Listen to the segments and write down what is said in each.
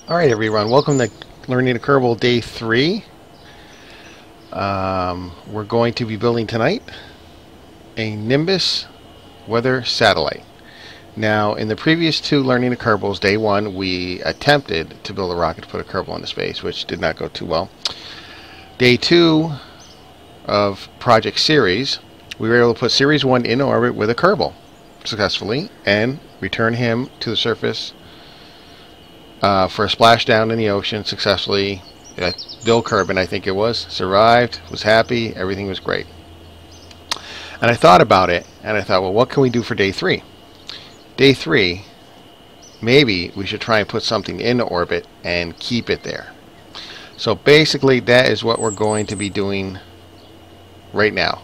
Alright everyone, welcome to Learning to Kerbal Day 3. We're going to be building tonight a Nimbus weather satellite. Now, in the previous two Learning to Kerbals, Day 1, we attempted to build a rocket to put a Kerbal into space, which did not go too well. Day 2 of Project Series, we were able to put Series 1 in orbit with a Kerbal successfully and return him to the surface for a splashdown in the ocean successfully. Bill Kerbin, I think it was, survived, was happy, everything was great. And I thought about it, and I thought, well, what can we do for Day 3? Day 3, maybe we should try and put something in orbit and keep it there. So basically, that is what we're going to be doing right now.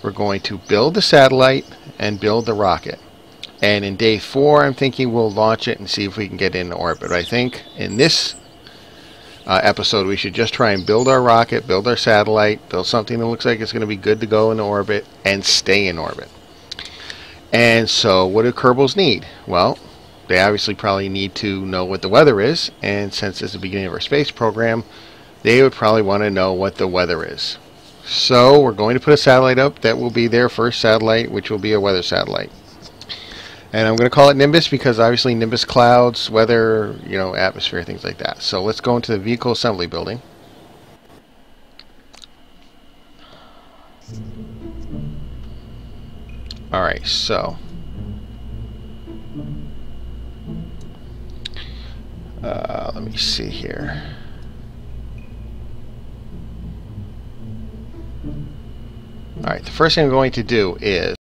We're going to build the satellite and build the rocket. And in Day 4, I'm thinking we'll launch it and see if we can get in orbit. But I think in this episode, we should just try and build our rocket, build our satellite, build something that looks like it's going to be good to go in orbit, and stay in orbit. And so, what do Kerbals need? Well, they obviously probably need to know what the weather is. And since it's the beginning of our space program, they would probably want to know what the weather is. So, we're going to put a satellite up. That will be their first satellite, which will be a weather satellite. And I'm going to call it Nimbus because obviously Nimbus clouds, weather, atmosphere, things like that. So let's go into the vehicle assembly building. Alright, so let me see here. Alright, the first thing I'm going to do is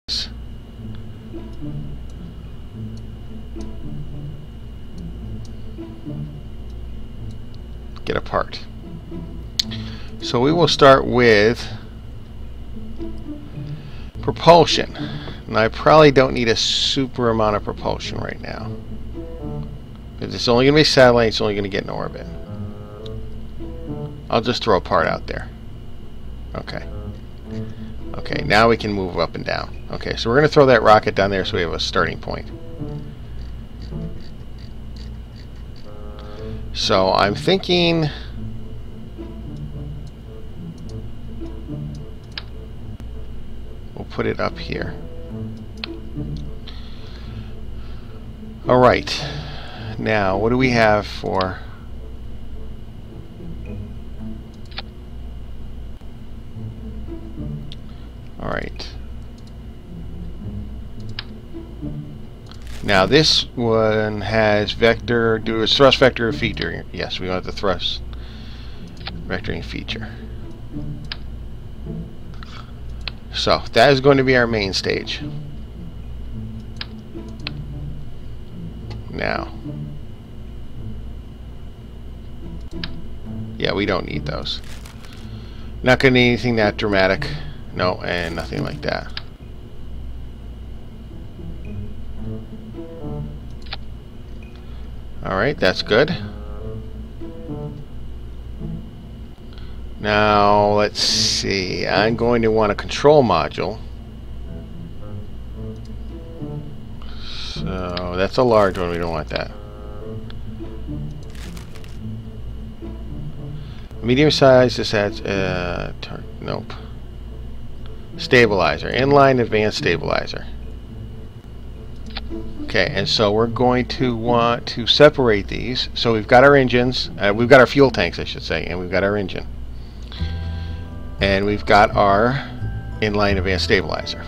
get a part. So we will start with propulsion. And I probably don't need a super amount of propulsion right now. Because it's only going to be a satellite, it's only going to get in orbit. I'll just throw a part out there. Okay. Okay, now we can move up and down. Okay, so we're going to throw that rocket down there so we have a starting point. So I'm thinking we'll put it up here. Alright, now what do we have for alright. Now this one has vector, do a thrust vector feature. Yes, we want the thrust vectoring feature. So that is going to be our main stage. Now, yeah, we don't need those. Not going to need anything that dramatic. No, and nothing like that. Alright, that's good. Now, let's see. I'm going to want a control module. So, that's a large one. We don't want that. Medium size, this adds... nope. Stabilizer. Inline advanced stabilizer. Okay, and so we're going to want to separate these. So we've got our engines, we've got our fuel tanks, I should say, and we've got our engine. And we've got our inline advanced stabilizer.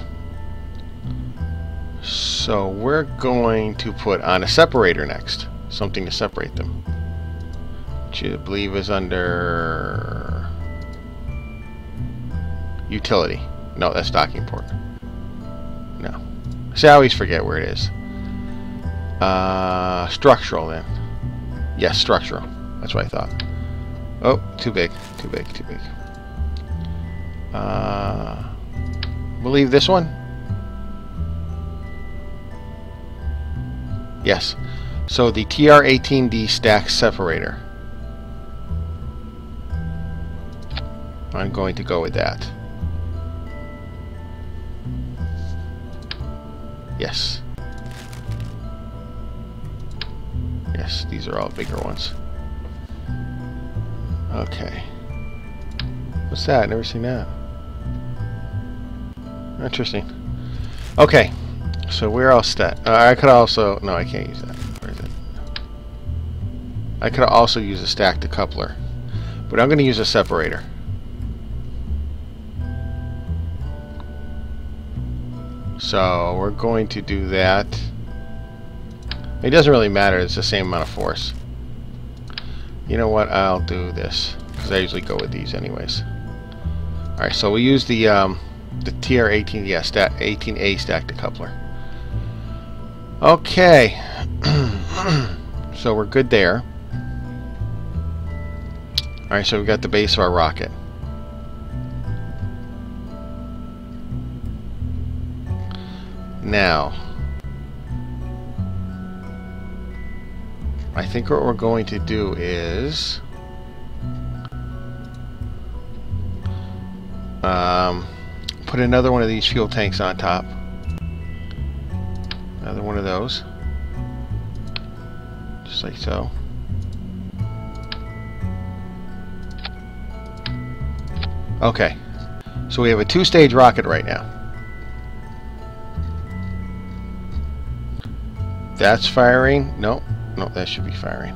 So we're going to put on a separator next, something to separate them, which I believe is under utility. No, that's docking port. No. See, I always forget where it is. Structural then. Yes, structural. That's what I thought. Oh, too big. Too big, too big. We'll leave this one. Yes. So the TR-18D stack separator. I'm going to go with that. Yes. Yes, these are all bigger ones. Okay. What's that? Never seen that. Interesting. Okay. So we're all set. I could also... No, I can't use that. Where is it? I could also use a stack decoupler. But I'm going to use a separator. So we're going to do that. It doesn't really matter. It's the same amount of force. You know what? I'll do this. Because I usually go with these anyways. Alright, so we use the TR18, yeah, 18A stack decoupler. Okay. So we're good there. Alright, so we've got the base of our rocket. Now, I think what we're going to do is put another one of these fuel tanks on top. Another one of those. Just like so. Okay. So we have a two-stage rocket right now. That's firing. No, that should be firing.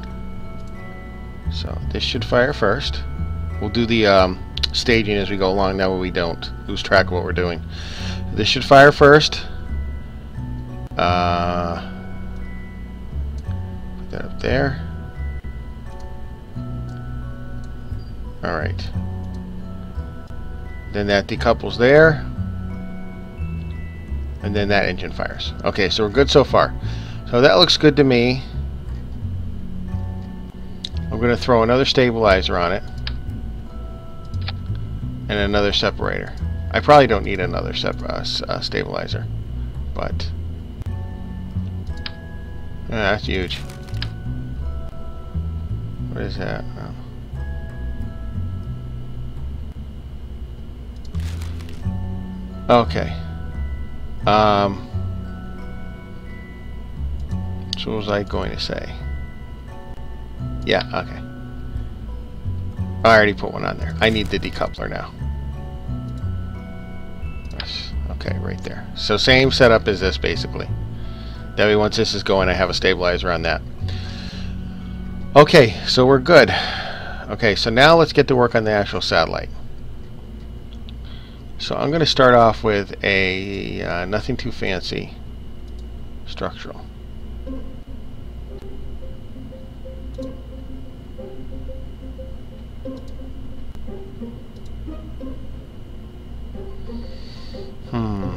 So this should fire first. We'll do the staging as we go along. That way we don't lose track of what we're doing. This should fire first. Put that up there. Alright. Then that decouples there. And then that engine fires. Okay, so we're good so far. So that looks good to me. I'm going to throw another stabilizer on it. And another separator. I probably don't need another stabilizer. But... that's huge. What is that? Oh. Okay. So what was I going to say? Yeah, okay. I already put one on there. I need the decoupler now. Yes, okay, right there. So same setup as this, basically. That way, once this is going, I have a stabilizer on that. Okay, so we're good. Okay, so now let's get to work on the actual satellite. So I'm going to start off with a nothing too fancy structural.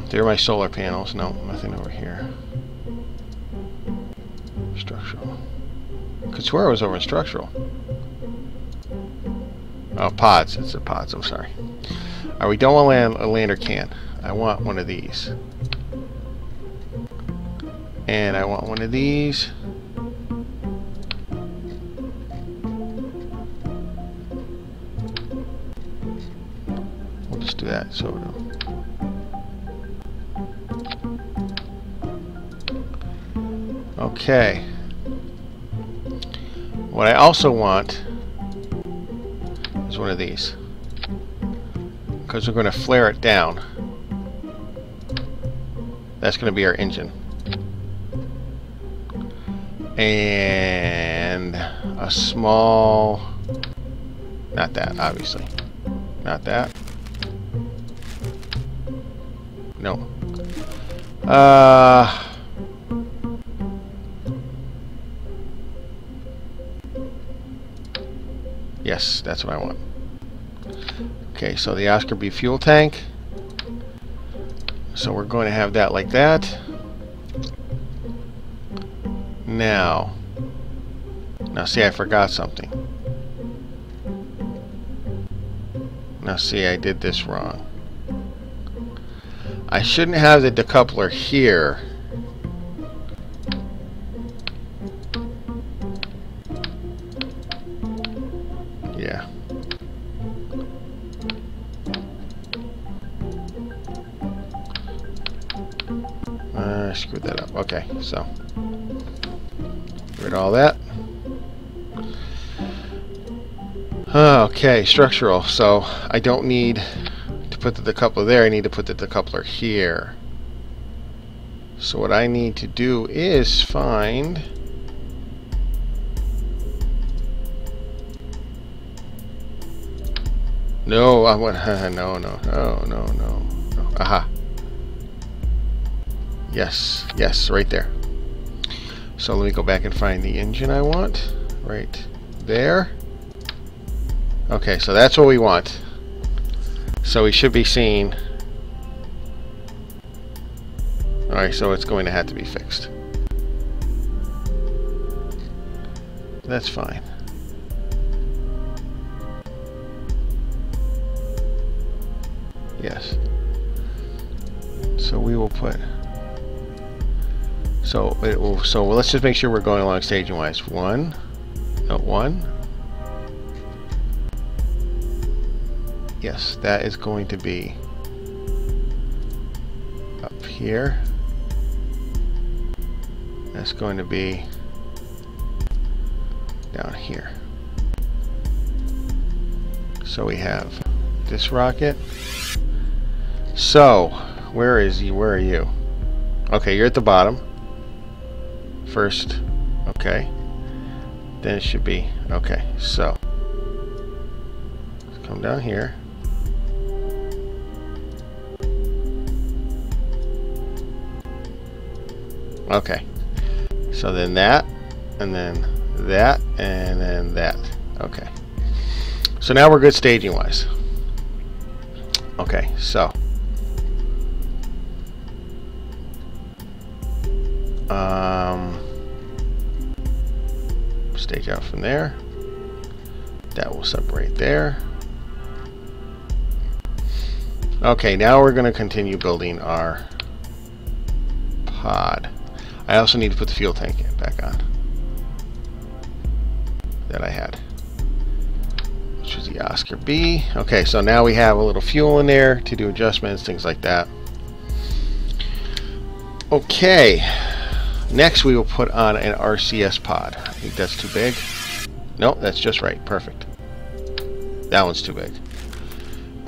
There are my solar panels. No, nothing over here. Structural. Could swear I was over in structural. Oh, pods. It's the pods. I'm sorry. Alright, we don't want a lander can. I want one of these. And I want one of these. We'll just do that. So okay. What I also want is one of these, because we're going to flare it down. That's going to be our engine. And a small... Not that, obviously. Not that. No. Yes, that's what I want. Okay, so the Oscar B fuel tank. So we're going to have that like that. Now see, I forgot something. Now see, I did this wrong. I shouldn't have the decoupler here. Yeah. I screwed that up. Okay, so rid of all that. Okay, structural. So I don't need to put the decoupler there. I need to put the decoupler here. So what I need to do is find no, I want no. Aha. Yes, yes, right there. So let me go back and find the engine I want. Right there. Okay, so that's what we want. So we should be seeing. Alright, so it's going to have to be fixed. That's fine. Yes. So we will put. So it will. So let's just make sure we're going along staging wise. One. Yes, that is going to be up here. That's going to be down here. So we have this rocket. So where is he? Where are you? Okay, you're at the bottom first. Okay, then it should be okay. So let's come down here. Okay, so then that, and then that, and then that. Okay, so now we're good staging wise. Okay, so stage out from there. That will separate there. Okay, now we're going to continue building our pod. I also need to put the fuel tank back on that I had, which was the Oscar B. Okay, so now we have a little fuel in there to do adjustments, things like that. Okay, next we will put on an RCS pod. I think that's too big. No, that's just right. Perfect. That one's too big.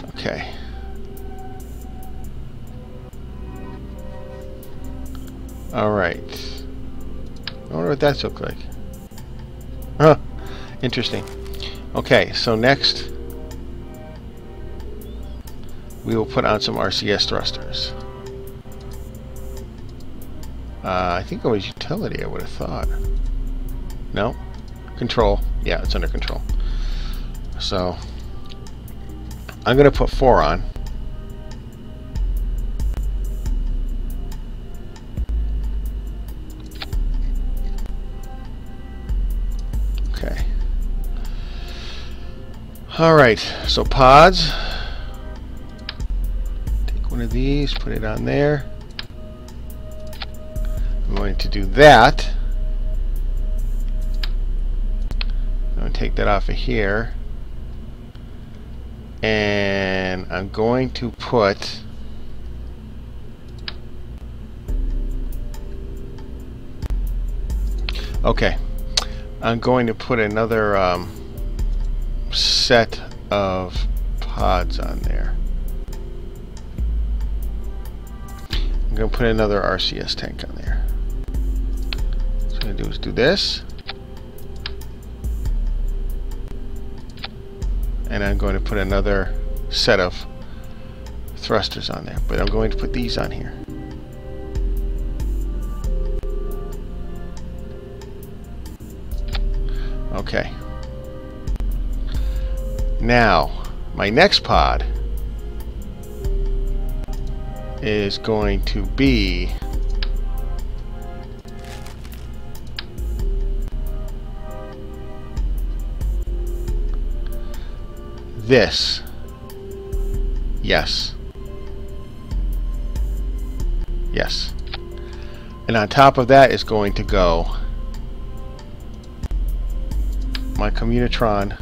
Okay. Alright. I wonder what that looks like. Huh. Interesting. Okay, so next we will put on some RCS thrusters. I think it was utility, I would have thought. No? Control. Yeah, it's under control. So I'm going to put 4 on. Okay. Alright, so pods. Take one of these, put it on there. I'm going to do that. I'm going to take that off of here. And I'm going to put okay. I'm going to put another set of pods on there. I'm going to put another RCS tank on there. What I'm going to do is do this. And I'm going to put another set of thrusters on there. But I'm going to put these on here. Okay. Now, my next pod is going to be this. Yes. Yes. And on top of that is going to go my Communitron.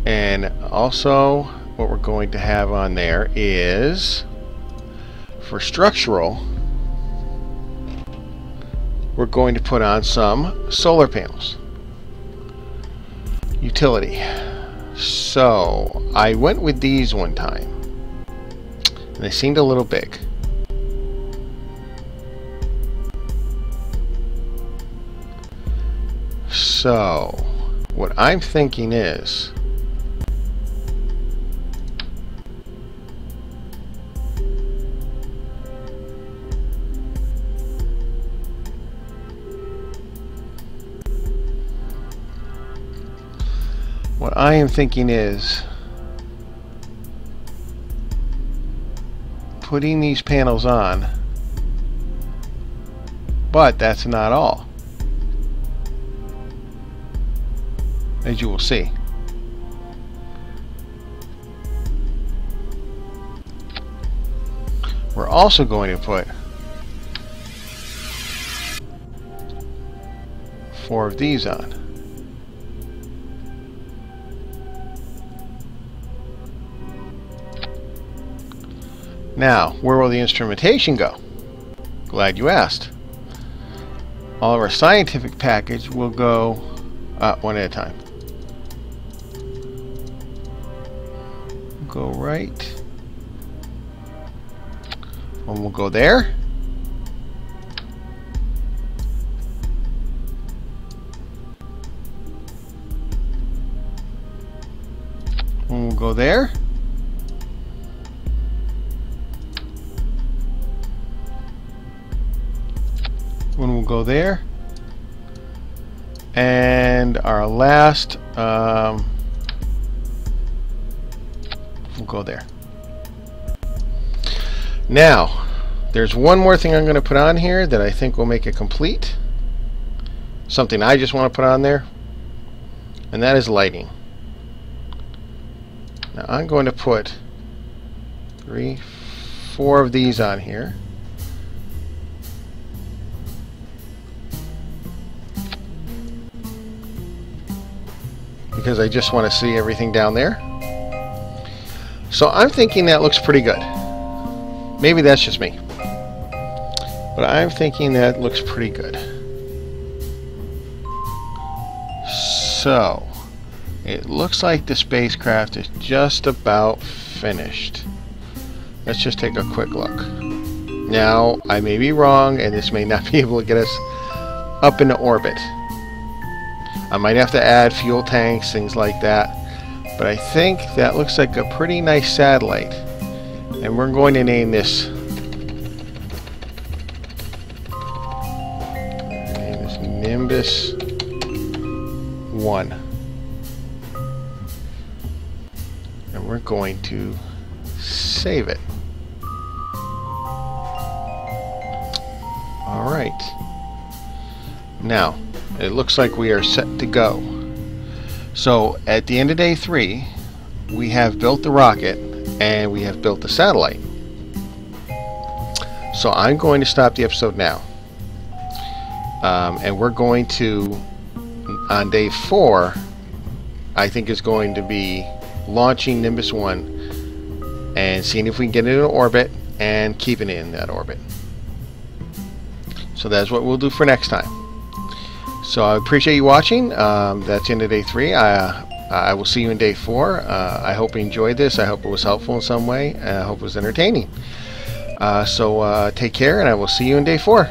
And also what we're going to have on there is, for structural, we're going to put on some solar panels. Utility. So I went with these one time, and they seemed a little big. So what I'm thinking is, putting these panels on, but that's not all, as you will see. We're also going to put 4 of these on. Now, where will the instrumentation go? Glad you asked. All of our scientific package will go one at a time. Go right. One will go there. One will go there. One will go there. And our last will go there. Now, there's one more thing I'm going to put on here that I think will make it complete. Something I just want to put on there, and that is lighting. Now I'm going to put 3, 4 of these on here. Because I just want to see everything down there. So I'm thinking that looks pretty good. Maybe that's just me, but I'm thinking that looks pretty good. So it looks like the spacecraft is just about finished. Let's just take a quick look. Now, I may be wrong, and this may not be able to get us up into orbit. I might have to add fuel tanks, things like that, but I think that looks like a pretty nice satellite. And we're going to name this Nimbus 1. And we're going to save it. Alright. Now, it looks like we are set to go. So, at the end of day 3, we have built the rocket and we have built the satellite. So I'm going to stop the episode now. And we're going to, on day 4, I think is going to be launching Nimbus 1 and seeing if we can get it in orbit and keeping it in that orbit. So that's what we'll do for next time. So I appreciate you watching. That's the end of day 3. I will see you in day 4. I hope you enjoyed this. I hope it was helpful in some way. I hope it was entertaining. So take care, and I will see you in day 4.